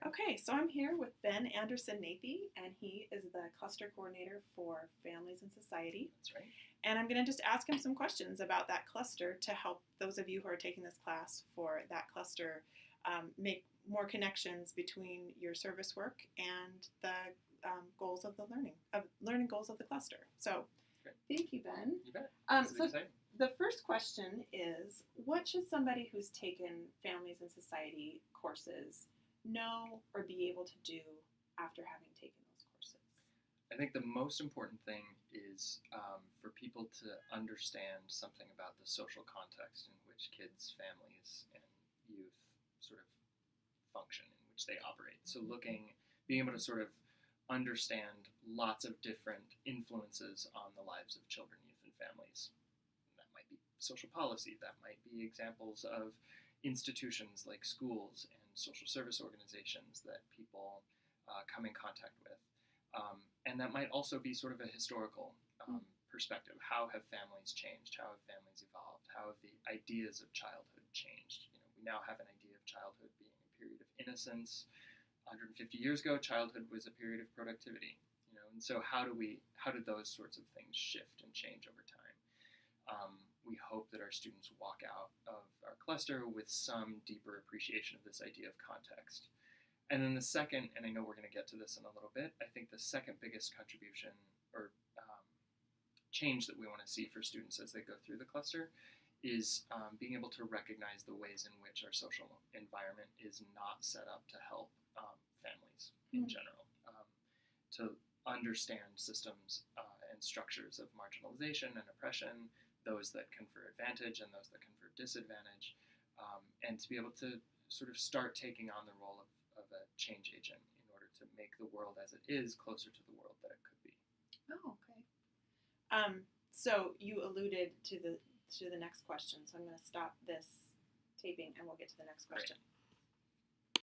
Okay, so I'm here with Ben Anderson-Nathe, and he is the cluster coordinator for Families and Society. That's right. And I'm going to just ask him some questions about that cluster to help those of you who are taking this class for that cluster make more connections between your service work and the goals of the learning goals of the cluster. So, Great. Thank you, Ben. You bet. So the first question is, what should somebody who's taken Families and Society courses know or be able to do after having taken those courses? I think the most important thing is for people to understand something about the social context in which kids, families, and youth sort of function, in which they operate. So being able to sort of understand lots of different influences on the lives of children, youth, and families. That might be social policy, that might be examples of institutions like schools and social service organizations that people come in contact with. And that might also be sort of a historical perspective. How have families changed? How have families evolved? How have the ideas of childhood changed? We now have an idea of childhood being a period of innocence. 150 years ago, childhood was a period of productivity. And so how did those sorts of things shift and change over time? We hope that our students walk out of our cluster with some deeper appreciation of this idea of context. And then the second, and I know we're going to get to this in a little bit, I think the second biggest contribution or change that we want to see for students as they go through the cluster is being able to recognize the ways in which our social environment is not set up to help families in general, to understand systems and structures of marginalization and oppression, those that confer advantage and those that confer disadvantage, and to be able to sort of start taking on the role of a change agent in order to make the world as it is closer to the world that it could be. Oh, okay. So you alluded to the next question, so I'm going to stop this taping and we'll get to the next question.